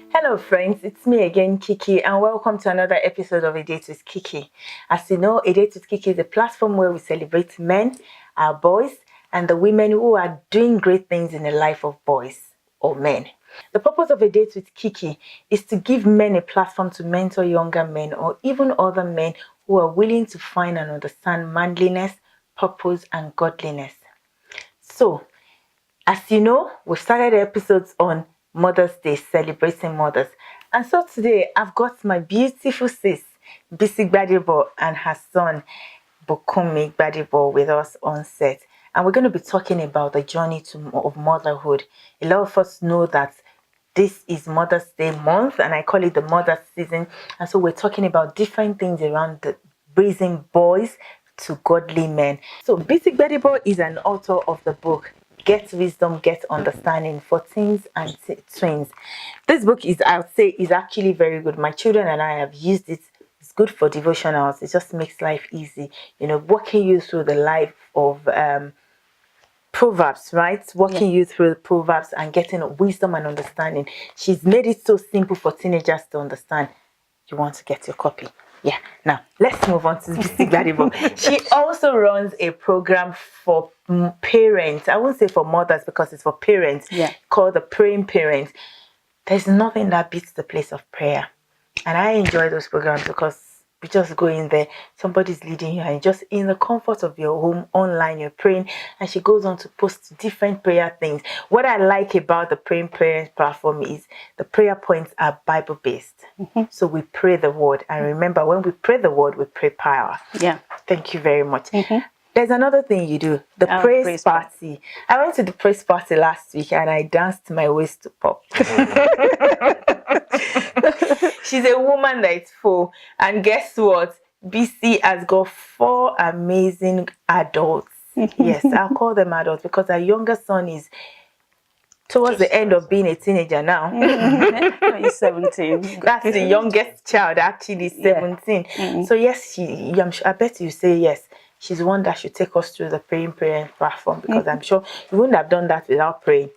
Hello friends, it's me again, Kiki, and welcome to another episode of A Date with Kiki. As you know, A Date with Kiki is a platform where we celebrate men, our boys, and the women who are doing great things in the life of boys or men. The purpose of A Date with Kiki is to give men a platform to mentor younger men or even other men who are willing to find and understand manliness, purpose, and godliness. So, as you know, we've started episodes on Mother's Day, celebrating mothers. And so today, I've got my beautiful sis, Bisi Gbadebo, and her son, Bukumi Gbadebo, with us on set. And we're going to be talking about the journey of motherhood. A lot of us know that this is Mother's Day month, and I call it the Mother's season. And so we're talking about different things around raising boys to godly men. So Bisi Gbadebo is an author of the book Get Wisdom, Get Understanding for Teens and Twins. This book is, I would say, is actually very good. My children and I have used it. It's good for devotionals. It just makes life easy. You know, walking you through the life of Proverbs, right? Walking you through the Proverbs and getting wisdom and understanding. She's made it so simple for teenagers to understand. You want to get your copy. Yeah. Now, let's move on to Bisi Gbadebo. She also runs a program for parents. I won't say for mothers because it's for parents. Called the Praying Parents. There's nothing that beats the place of prayer. And I enjoy those programs because you just go in there, somebody's leading you, and just in the comfort of your home, online, you're praying. And she goes on to post different prayer things. What I like about the Praying Parents platform is the prayer points are Bible-based. So we pray the word. And remember, when we pray the word, we pray power. Yeah. Thank you very much. There's another thing you do, the praise party. I went to the praise party last week and I danced my waist to pop. She's a woman that is full. And guess what? BC has got 4 amazing adults. Yes, I'll call them adults because her younger son is towards the end of being a teenager now. He's 17. That's the youngest child, actually, 17. So yes, I bet you say yes. She's one that should take us through the Praying Parents platform because I'm sure you wouldn't have done that without praying.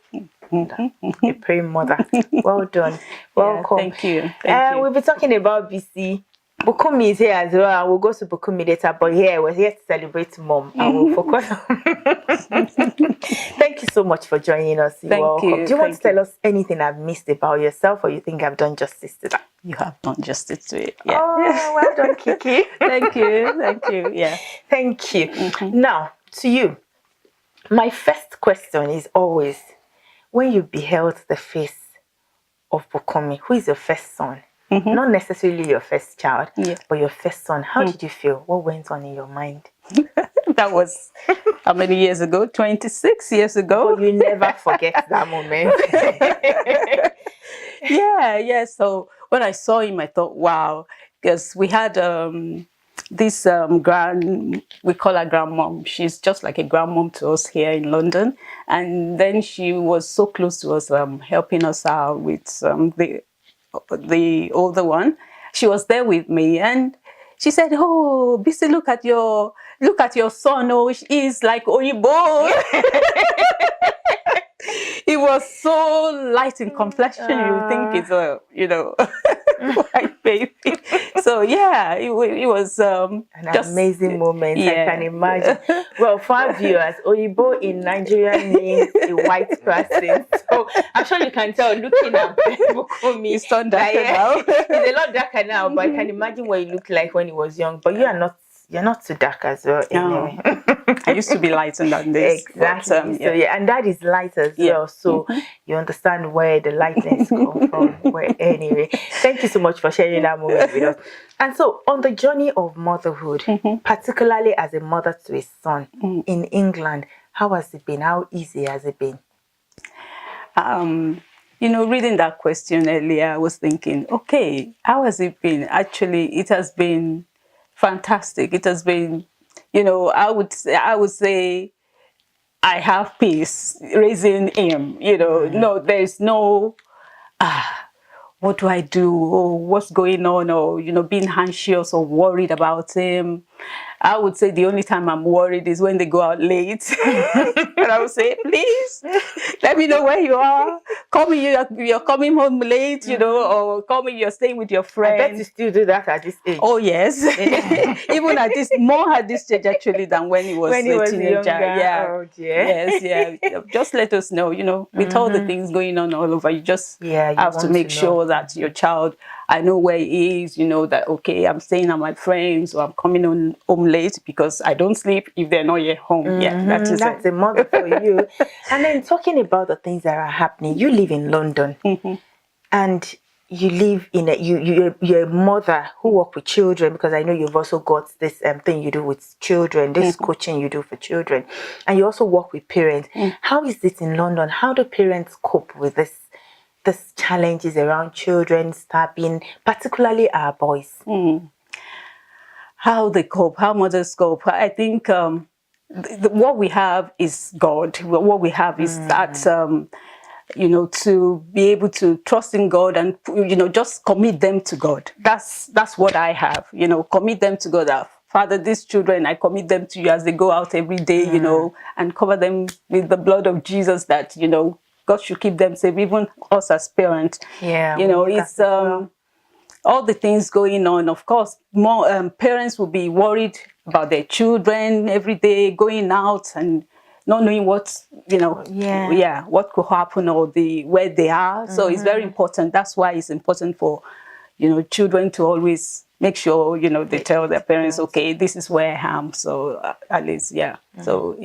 A praying mother. Well done. Welcome. Thank you. Thank you. We'll be talking about BC. Bukumi is here as well. We'll go to Bukumi later, but we're here to celebrate mom and we'll focus on. Thank you so much for joining us. Thank you. Do you want to tell us anything I've missed about yourself, or you think I've done justice to that? You have done justice to it. Yeah. Oh, well done, Kiki. Thank you. Thank you. Yeah. Thank you. Now, to you, my first question is always, when you beheld the face of Bukumi, who is your first son? Not necessarily your first child, but your first son. How did you feel? What went on in your mind? That was how many years ago? 26 years ago. But you never forget that moment. Yeah. So when I saw him, I thought, wow, because we had this we call her grandmom. She's just like a grandmom to us here in London. And then she was so close to us, helping us out with the older one. She was there with me and she said, "Oh, Bisi, look at your son. Oh, he's like Oyibo." He was so light in complexion. You would think it's a, white baby. So yeah, it was an amazing moment. I can imagine. Well, for our viewers, Oyibo in Nigeria means a white person. So I'm sure you can tell looking at Bukumi. He's turned darker now. He's a lot darker now, but I can imagine what he looked like when he was young. But you're not too dark as well. Anyway. I used to be lighter than this. Exactly. But, so and that is light as well. So you understand where the lightness comes from. Anyway, thank you so much for sharing that moment with us. And so on the journey of motherhood, particularly as a mother to a son in England, how has it been? How easy has it been? Reading that question earlier, I was thinking, okay, how has it been? Actually, it has been fantastic. It has been, I would say I have peace raising him. No, there's no what do I do, or what's going on, or being anxious or worried about him. I would say the only time I'm worried is when they go out late. And I would say, please, let me know where you are. Call me, you're coming home late, you know, or call me, you're staying with your friend. I bet you still do that at this age. Oh, yes. Even at this, more at this stage, actually, than when he was a teenager. Younger. Yeah. Oh, dear. Yes, yeah. Just let us know, you know, with all the things going on all over, you just have to make sure that your child, I know where he is, you know, that, okay, I'm staying at my friends or I'm coming home late because I don't sleep if they're not yet home. Yeah, that's a mother for you. And then talking about the things that are happening, you live in London and you live in you're a mother who work with children, because I know you've also got this thing you do with children, this coaching you do for children, and you also work with parents. How is it in London? How do parents cope with this challenges around children starving, particularly our boys? How they cope, how mothers cope. I think what we have is God. What we have is that you know, to be able to trust in God and, you know, just commit them to God. That's what I have, you know, commit them to God. Father, these children, I commit them to you as they go out every day, you know, and cover them with the blood of Jesus, that, you know, God should keep them safe, even us as parents. Yeah, you know, it's all the things going on. Of course, more parents will be worried about their children every day, going out and not knowing what, you know, what could happen or where they are. So it's very important. That's why it's important for, you know, children to always make sure, you know, they tell their parents, okay, this is where I am. So at least, So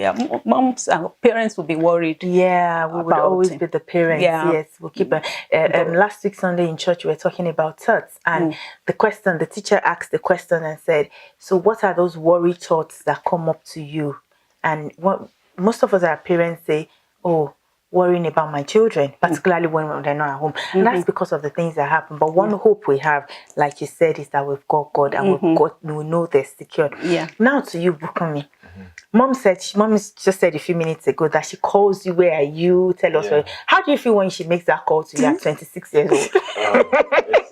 moms and parents will be worried. Yeah, we would always be the parents. Yes, we'll keep last week Sunday in church we were talking about thoughts, and the teacher asked the question and said, so what are those worry thoughts that come up to you? And what most of us as parents say, oh, worrying about my children, particularly when they're not at home. And that's because of the things that happen. But one hope we have, like you said, is that we've got God and we know they're secured. Now to you, Bukomi. Mom just said a few minutes ago that she calls you, where are you? Tell us where. How do you feel when she makes that call to you at 26 years old?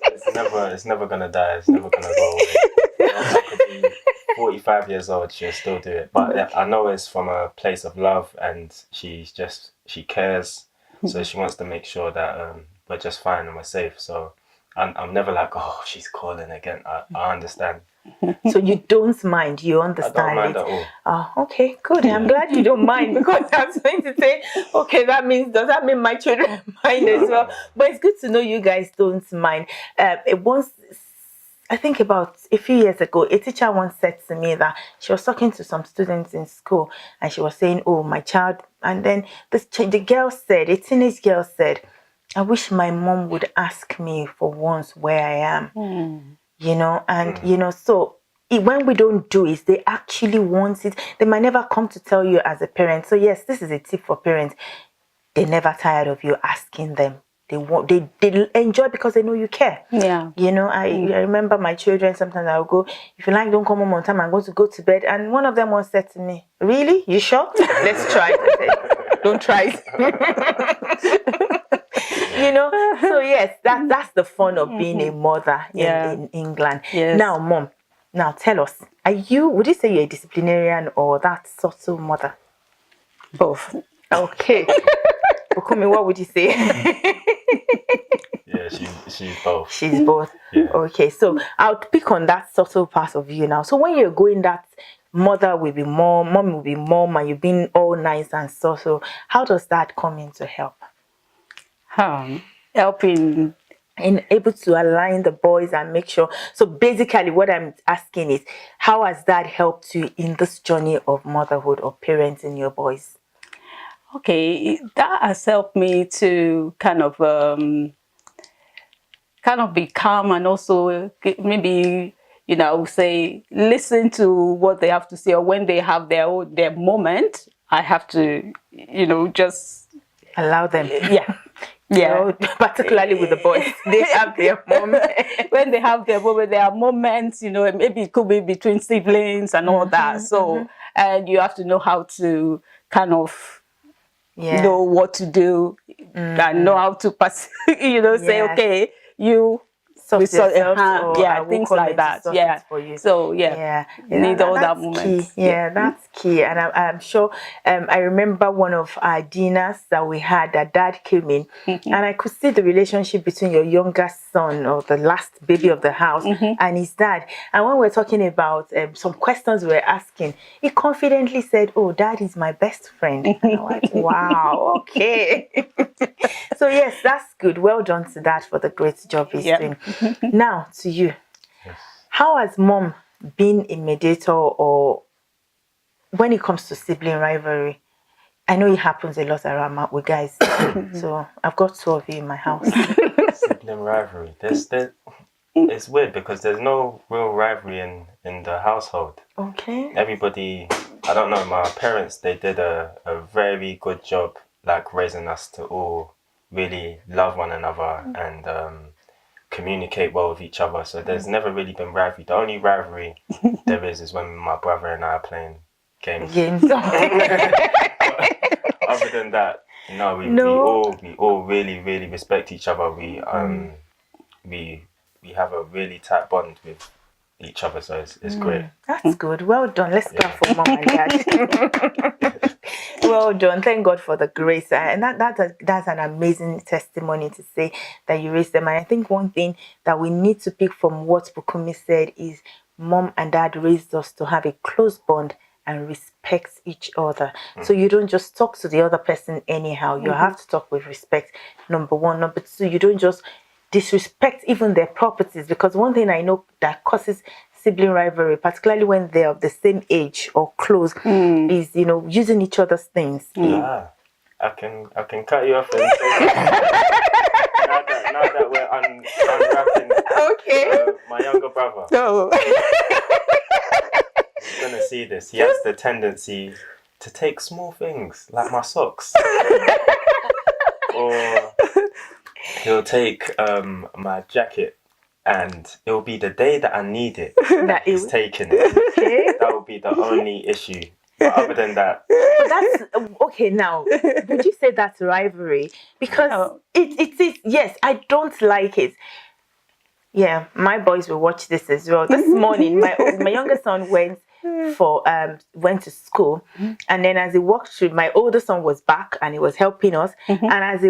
It's never gonna die. It's never gonna go away. I could be 45 years old, she'll still do it. But I know it's from a place of love, and she cares. So she wants to make sure that we're just fine and we're safe. So I'm never like, oh, she's calling again. I understand. So you don't mind, you understand. I don't mind at all. Oh, okay, good. I'm glad you don't mind, because I was going to say, okay, does that mean my children mind as well? But it's good to know you guys don't mind. I think about a few years ago, a teacher once said to me that she was talking to some students in school and she was saying, oh, my child. And then a teenage girl said, I wish my mom would ask me for once where I am. You know, and, you know, so when we don't do it, they actually want it. They might never come to tell you as a parent. So, yes, this is a tip for parents. They're never tired of you asking them. They enjoy because they know you care. Yeah. You know, I remember my children, sometimes I'll go, if you like, don't come home on time, I'm going to go to bed. And one of them once said to me, really? You sure? Let's try it. I said, don't try it. You know, so yes, that's the fun of being a mother in England. Yes. Now, Mom, tell us, would you say you're a disciplinarian or that subtle mother? Both. Okay. Bukomi, what would you say? Yeah, she's both. She's both. Yeah. Okay, so I'll pick on that subtle part of you now. So when you're going that mother will be mom will be mom, and you've been all nice and subtle, how does that come in to help? Helping in able to align the boys and make sure. So basically what I'm asking is, how has that helped you in this journey of motherhood or parenting your boys? Okay, that has helped me to kind of be calm, and also maybe, you know, I would say listen to what they have to say, or when they have their moment, I have to, you know, just allow them. Yeah. You know, particularly with the boys, they have their moment. When they have their moment, there are moments, you know, maybe it could be between siblings and all that. So, and you have to know how to kind of know what to do and know how to pass, you know, say, okay, you sort yourselves, or I will things come like in to that. sort Yeah. it for you. So you need all that that's moment. key. Yeah, that's key. And I'm sure. I remember one of our dinners that we had. That Dad came in, and I could see the relationship between your younger son, or the last baby of the house, and his dad. And when we're talking about some questions we were asking, he confidently said, "Oh, Dad is my best friend." And I'm like, "Wow, okay." So yes, that's good. Well done to Dad for the great job he's doing. Now to you. Yes. How has Mom been a mediator, or when it comes to sibling rivalry? I know it happens a lot around with guys. So I've got two of you in my house. Sibling rivalry. It's weird because there's no real rivalry in the household. Okay. Everybody, I don't know, my parents, they did a very good job like raising us to all really love one another and communicate well with each other. So there's never really been rivalry. The only rivalry there is when my brother and I are playing games. Other than that, no, we all really respect each other. We have a really tight bond with each other, so it's great. That's good. Well done. Let's clap for Mom and Dad. Well done. Thank God for the grace. And that's an amazing testimony to say that you raised them. And I think one thing that we need to pick from what Bukumi said is Mom and Dad raised us to have a close bond and respect each other. So you don't just talk to the other person anyhow. You have to talk with respect, number one. Number two, you don't just disrespect even their properties, because one thing I know that causes sibling rivalry, particularly when they're of the same age or close, is using each other's things. I can cut you off and say now that we're unwrapping my younger brother. So He's gonna see this. He has the tendency to take small things like my socks. Or he'll take my jacket, and it'll be the day that I need it that he's taking it. Okay. That will be the only issue. But other than that, But that's okay. Now, would you say that's rivalry? Because it is. Yes, I don't like it. Yeah, my boys will watch this as well. This morning, my youngest son went to school, and then as he walked through, my older son was back and he was helping us. And as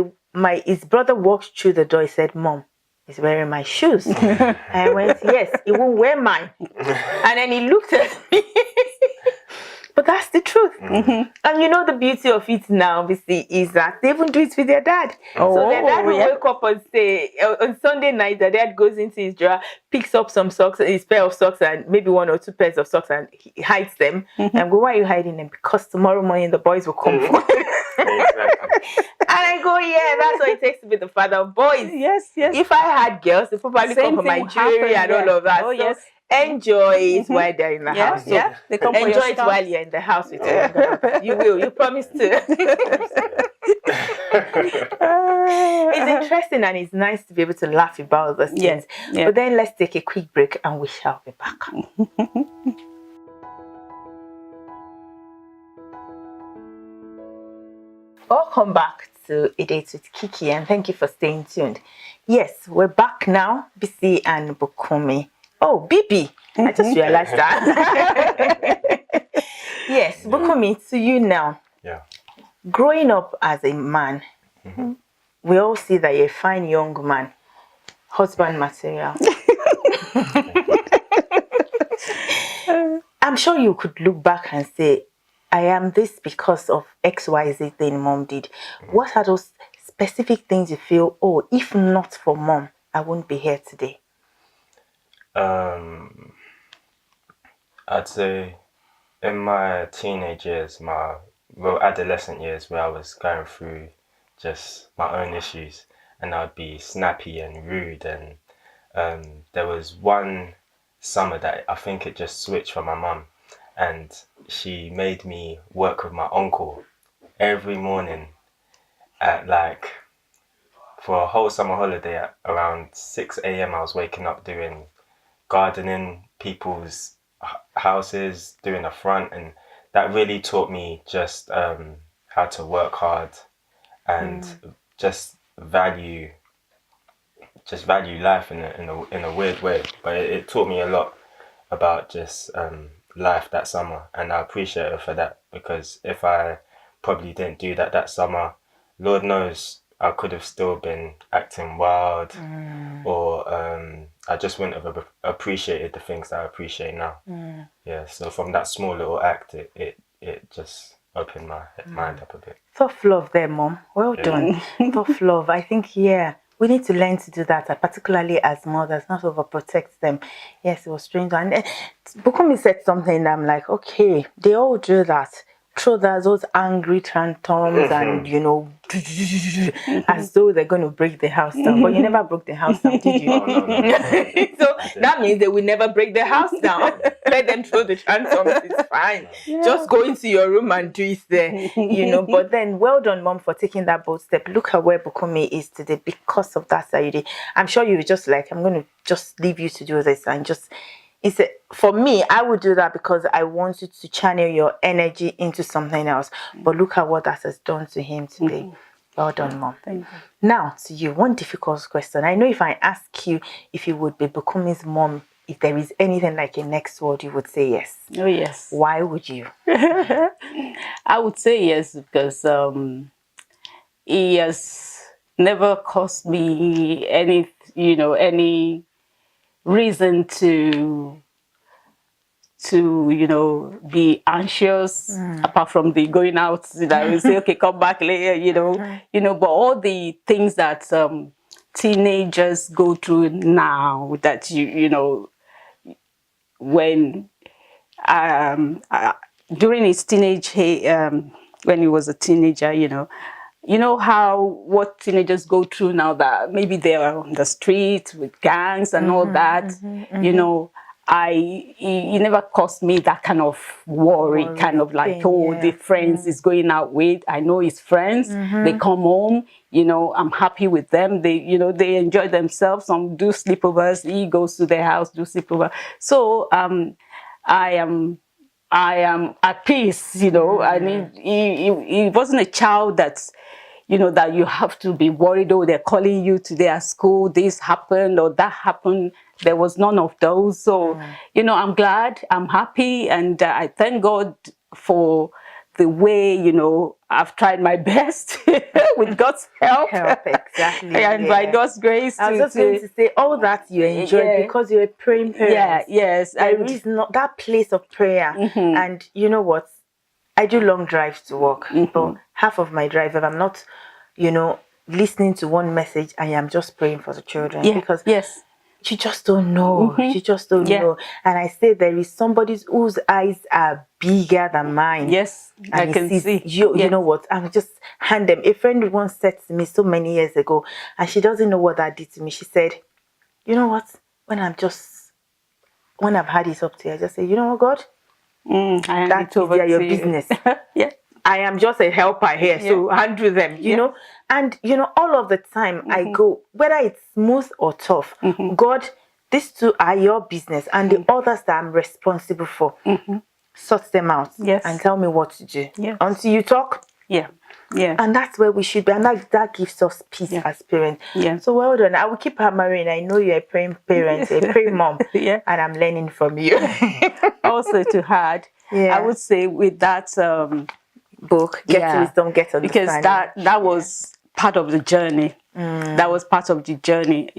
his brother walked through the door, he said, "Mom, he's wearing my shoes." And I went, "Yes, he won't wear mine." And then he looked at me. But that's the truth. And you know the beauty of it now, obviously, is that they even do it with their dad. So their dad will wake up and say, on Sunday night, the dad goes into his drawer, picks up some socks, his pair of socks, and maybe one or two pairs of socks, and he hides them. And go, "Why are you hiding them?" "Because tomorrow morning the boys will come for it." exactly. And I go, "Yeah, that's what it takes to be the father of boys." yes. If I had girls, they probably come for my jewelry and all of that. Oh, so enjoy it while they're in the house. So they come for enjoy your it stuff. while you're in the house with your younger brother. You will. You promise to. It's interesting and it's nice to be able to laugh about those things. Yeah. But then let's take a quick break and we shall be back. Welcome back to A Date with Kiki, and thank you for staying tuned. Yes, we're back now, BC and Bukumi. Oh, Bibi, I just realized that. Yes, Bukumi, to you now. Yeah. Growing up as a man, we all see that you're a fine young man, husband material. I'm sure you could look back and say, I am this because of XYZ thing Mom did. What are those specific things you feel, oh, if not for Mom, I wouldn't be here today? I'd say in my teenage years, my adolescent years, where I was going through just my own issues, and I'd be snappy and rude, and there was one summer that I think it just switched for my mum, and she made me work with my uncle every morning at for a whole summer holiday at around 6 a.m. I was waking up doing gardening, people's houses, doing the front, and that really taught me just how to work hard and just value just value life in a weird way. But it taught me a lot about just life that summer, and I appreciate her for that, because if I probably didn't do that summer, Lord knows I could have still been acting wild, or I just wouldn't have appreciated the things that I appreciate now. Yeah, so from that small little act, it just opened my mind up a bit. Tough love there, Mom. Well done. Tough love. I think, yeah, we need to learn to do that, particularly as mothers, not overprotect them. Yes, it was strange. And Bukumi said something, and I'm like, okay, they all do that. Throw those angry tantrums and, you know, as though they're going to break the house down. But you never broke the house down, did you? Oh, no. So that means they will never break the house down. Let them throw the tantrums, it's fine. Yeah. Just go into your room and do it there, you know. But then, well done, Mom, for taking that bold step. Look at where Bukumi is today because of that Saturday. I'm sure you were just like, I'm going to just leave you to do this and just... For me, I would do that because I want you to channel your energy into something else. But look at what that has done to him today. Well done, Mom. Thank you. Now, to you, one difficult question. I know if I ask you if you would be Bukumi's mom, if there is anything like a next word, you would say yes. Oh, yes. Why would you? I would say yes because he has never caused me any reason to be anxious, apart from the going out that we say, okay, come back later, but all the things that teenagers go through now, that when during his teenage when he was a teenager, you know what teenagers go through now, that maybe they are on the street with gangs and all that, he never caused me that kind of worry kind of like, the friends he's going out with, I know his friends, they come home, I'm happy with them, they they enjoy themselves, some do sleepovers, he goes to their house, do sleepover. So I am at peace, I mean, he wasn't a child that's, that you have to be worried, oh, they're calling you today at school, this happened or that happened. There was none of those. So, I'm glad, I'm happy, and I thank God for the way, I've tried my best with God's help. Exactly. And by God's grace. I was just going to say all that you enjoyed because you're a praying parent. Yeah, yes. There is not that place of prayer. And you know what? I do long drives to work. But half of my drive, if I'm not, listening to one message, I am just praying for the children. Because you just don't know. You just don't know. And I say there is somebody whose eyes are bigger than mine. Yes, and I can see. You know what? I'm just hand them. A friend once said to me so many years ago, and she doesn't know what that did to me. She said, you know what? When I've had it up to you, I just say, you know what, God? That's your business. I am just a helper here, so handle them, you know. And all of the time I go, whether it's smooth or tough, God, these two are your business, and the others that I'm responsible for, sort them out and tell me what to do. Until you talk. And that's where we should be, and that gives us peace as parents. So well done. I will keep hammering. I know you're a praying parent, a praying mom, and I'm learning from you. Also to add, I would say with that book, Get Wisdom, Get Understanding, because that was part of the journey. That was part of the journey.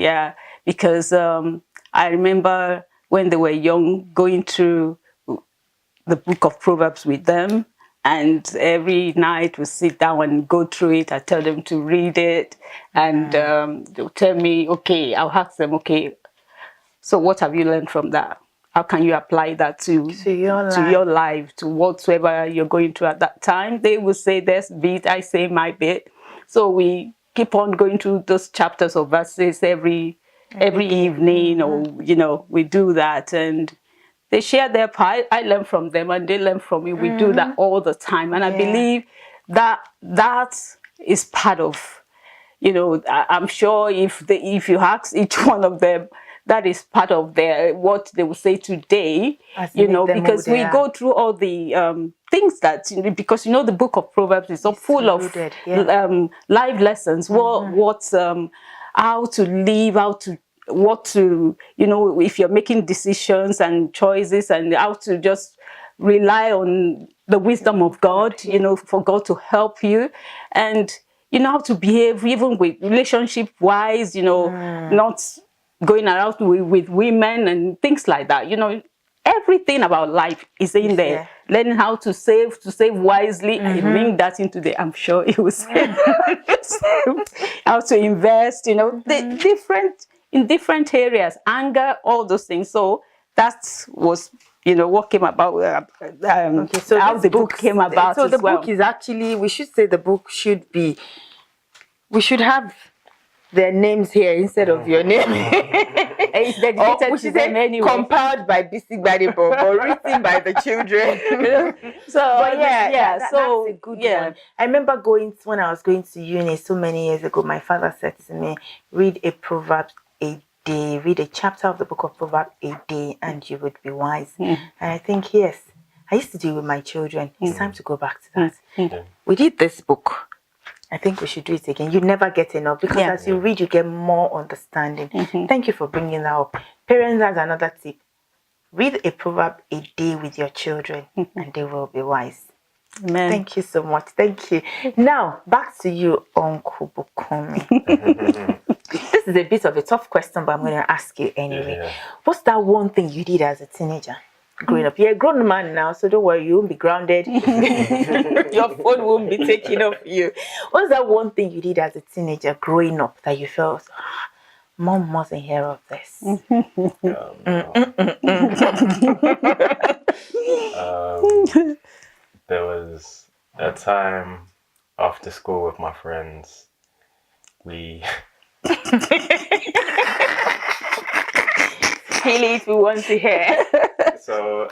Because I remember when they were young, going through the book of Proverbs with them, and every night we sit down and go through it. I tell them to read it, and they'll tell me, okay, I'll ask them, okay, so what have you learned from that? How can you apply that to your life, to whatsoever you're going through at that time? They will say this bit, I say my bit. So we keep on going through those chapters of verses every evening, or we do that, and they share their part. I learn from them, and they learn from me. We do that all the time, and I believe that is part of, I'm sure if you ask each one of them, that is part of what they will say today, because we go through all the things that, because the book of Proverbs is so full of life lessons. how to live, what to, you know, if you're making decisions and choices, and how to just rely on the wisdom of God, you know, for God to help you. And you know how to behave even with relationship wise, you know, not going around with women and things like that. You know, everything about life is in there. Learning how to save wisely. I bring that into the, I'm sure it was how to invest, you know, in different areas, anger, all those things. So that was, you know, what came about, okay, so how the book came about. So the as well. book is actually, we should say the book should be, we should have their names here instead of your name. It's dedicated to them anyway. Compiled by BC Gbadebo, but written by the children. So but that's a good one. I remember when I was going to uni so many years ago, my father said to me, read a proverb a day, read a chapter of the book of Proverbs a day, and you would be wise. And I think, yes, I used to do it with my children. It's time to go back to that. We did this book. I think we should do it again. You never get enough, because as you read, you get more understanding. Thank you for bringing that up. Parents, that's another tip. Read a proverb a day with your children, and they will be wise. Amen. Thank you so much. Thank you. Now, back to you, Uncle Bukomi. This is a bit of a tough question, but I'm going to ask you anyway. What's that one thing you did as a teenager? Growing up, you're a grown man now, so don't worry, you won't be grounded. Your phone won't be taken off you. What's that one thing you did as a teenager growing up that you felt, Mom mustn't hear of this? There was a time after school with my friends, we Really, we want to hear. So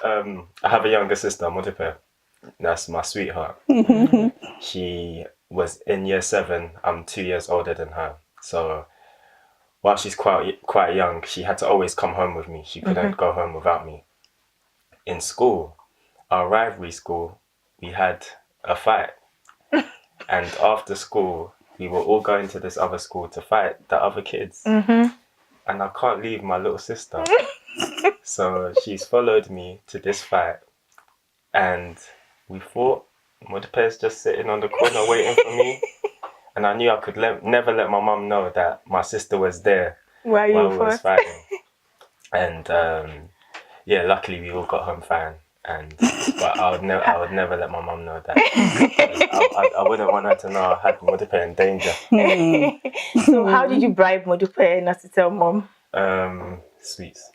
I have a younger sister, Motherhood. That's my sweetheart. She was in year 7. I'm 2 years older than her. So while she's quite young, she had to always come home with me. She couldn't go home without me. In school, our rivalry school, we had a fight. And after school, we were all going to this other school to fight the other kids. And I can't leave my little sister. So she's followed me to this fight. And we fought. Mother's just sitting on the corner waiting for me. And I knew I could never let my mum know that my sister was there while we was fighting. And luckily we all got home fine. But I would never let my mum know that. I wouldn't want her to know I had Motherpe in danger. So how did you bribe Motherpe not to tell Mom? Sweets.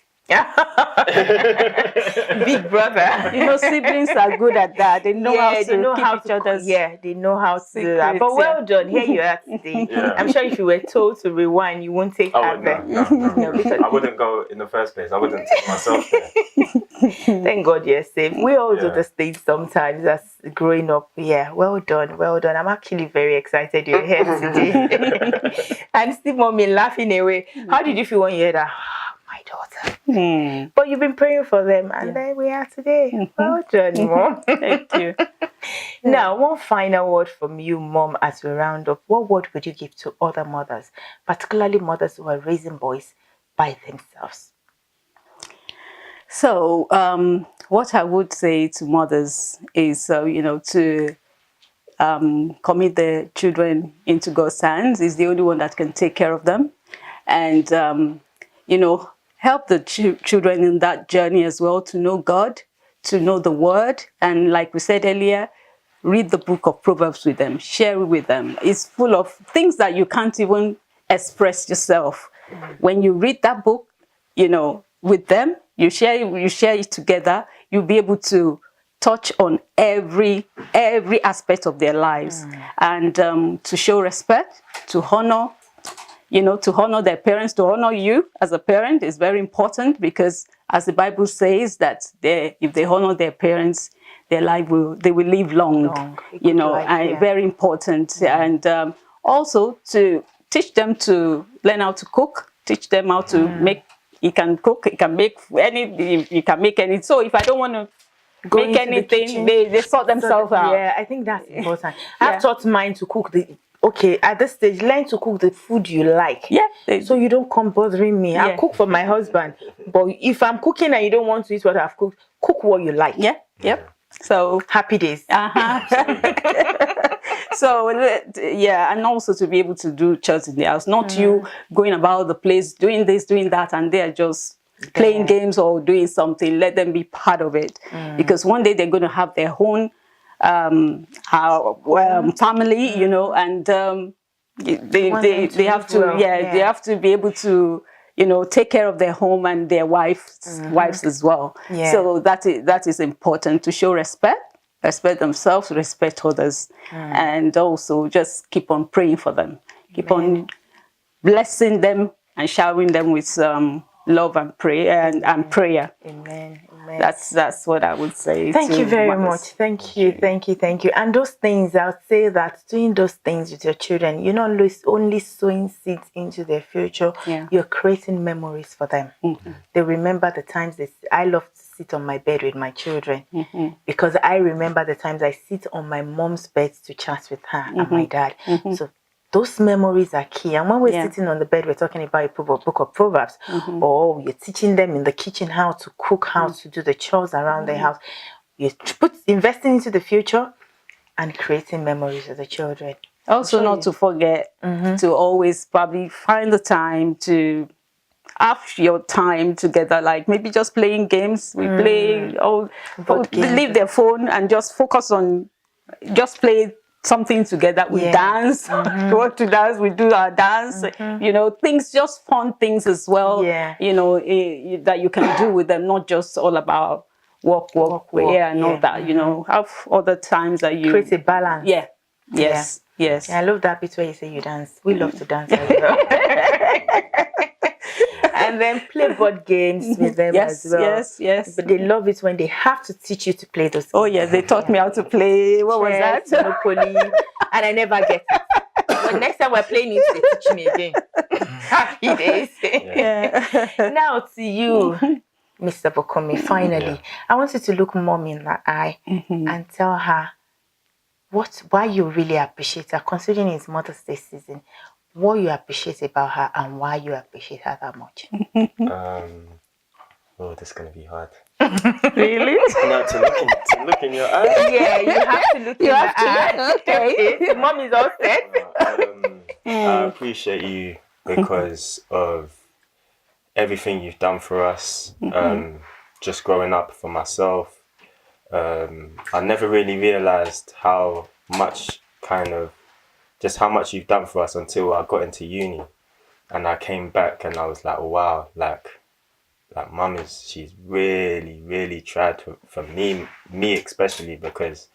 Big brother. You know, siblings are good at that. They know how to keep each other's they know how to do that. But well done. Here you are today. I'm sure if you were told to rewind, you won't take that there. No, because I wouldn't go in the first place. I wouldn't take myself there. Thank God you're safe. We all do these things sometimes as growing up. Yeah, well done, well done. I'm actually very excited you're here today. And still Mommy laughing away. How did you feel when you heard that? My daughter. But you've been praying for them, and there we are today. Well done, Mom. Thank you. Now, one final word from you, Mom, as we round up. What word would you give to other mothers, particularly mothers who are raising boys by themselves? So, what I would say to mothers is, to commit their children into God's hands. Is the only one that can take care of them, and help the children in that journey as well, to know God, to know the Word, and like we said earlier, read the book of Proverbs with them, share it with them. It's full of things that you can't even express yourself. When you read that book, with them, you share it together, you'll be able to touch on every aspect of their lives, and to show respect, to honor. To honor their parents, to honor you as a parent is very important, because as the Bible says that if they honor their parents, they will live long. Very important. And also to teach them to learn how to cook, teach them how to make. You can cook, you can make any. So if I don't want to make anything, they sort themselves out. Yeah, I think that's important. I've taught mine to cook okay, at this stage, learn to cook the food you like. Yeah. So you don't come bothering me. I Yeah. cook for my husband. But if I'm cooking and you don't want to eat what I've cooked, cook what you like. Yeah. Yep. So happy days. So yeah, and also to be able to do chores in the house, not you going about the place doing this, doing that, and they're just playing games or doing something. Let them be part of it, because one day they're going to have their own family, you know, and they have to they have to be able to, you know, take care of their home and their wives as well. So that is important, to show respect themselves, respect others, and also just keep on praying for them, keep on blessing them and showering them with love and prayer and prayer. Amen. That's what I would say. Thank you very much. Thank you. And those things, I would say that doing those things with your children, you're not only sowing seeds into their future, you're creating memories for them. They remember the times I love to sit on my bed with my children, because I remember the times I sit on my mom's bed to chat with her and my dad. So those memories are key. And when we're sitting on the bed, we're talking about a book of Proverbs, or you're teaching them in the kitchen how to cook, how to do the chores around the house. You're investing into the future and creating memories with the children. Also, not to forget to always probably find the time to have your time together, like maybe just playing games. We play, leave their phone and just focus on just play something together. We dance, we want to dance, we do our dance, you know, things, just fun things as well, you know, that you can do with them, not just all about work, and all that, you know, have other times that you create a balance. Yes. I love that bit where you say you dance. We love to dance as well. And then play board games with them as well. Yes. But they love it when they have to teach you to play those games. Oh, yes, they taught me how to play. What was that? Monopoly. And I never get it. But next time we're playing it, they teach me again. Happy days. Now to you, Mr. Bokumi, finally. I want you to look mom in the eye and tell her why you really appreciate her, considering it's Mother's Day season. What you appreciate about her and why you appreciate her that much. Oh, this is gonna be hard. Really? No, to look in your eyes. Yeah, you have to look in the eyes. Okay. Mom is all set. I appreciate you because of everything you've done for us. Just growing up for myself. I never really realized how much how much you've done for us until I got into uni, and I came back and I was like, oh, wow, like mum she's really, really tried for me especially, because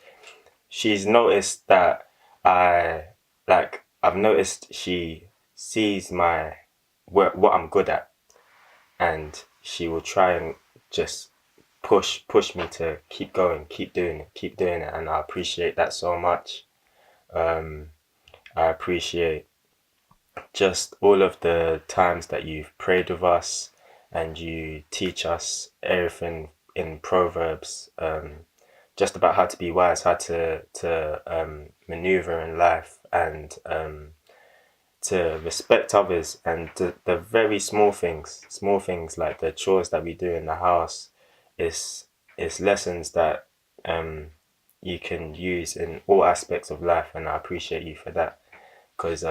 she's noticed that I've noticed she sees what I'm good at, and she will try and just push me to keep going, keep doing it, and I appreciate that so much. I appreciate just all of the times that you've prayed with us and you teach us everything in Proverbs, just about how to be wise, how to maneuver in life, and to respect others, and the very small things like the chores that we do in the house is lessons that you can use in all aspects of life, and I appreciate you for that, because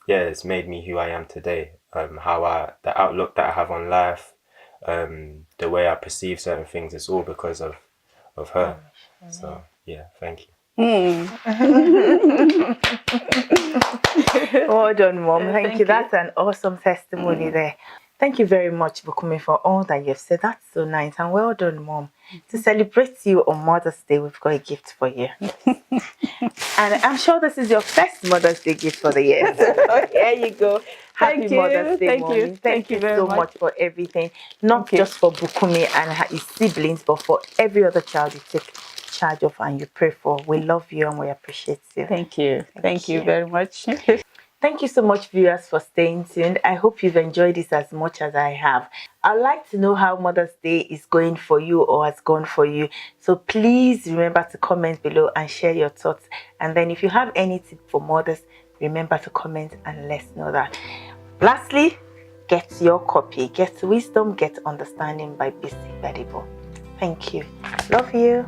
it's made me who I am today. The outlook that I have on life, the way I perceive certain things, it's all because of her. So yeah, thank you. Well done, Mom. Thank you. That's an awesome testimony there. Thank you very much for coming, for all that you've said. That's so nice. And well done, Mom. To celebrate you on Mother's Day, we've got a gift for you. And I'm sure this is your first Mother's Day gift for the year. So here you go. Happy Mother's Day, Mommy. Thank you so much for everything. Not just for Bukumi and his siblings, but for every other child you take charge of and you pray for. We love you and we appreciate you. Thank you. Thank you very much. Thank you so much, viewers, for staying tuned. I hope you've enjoyed this as much as I have. I'd like to know how Mother's Day is going for you or has gone for you. So please remember to comment below and share your thoughts. And then if you have any tip for mothers, remember to comment and let us know that. Lastly, get your copy. Get Wisdom, Get Understanding by BC Bedibo. Thank you. Love you.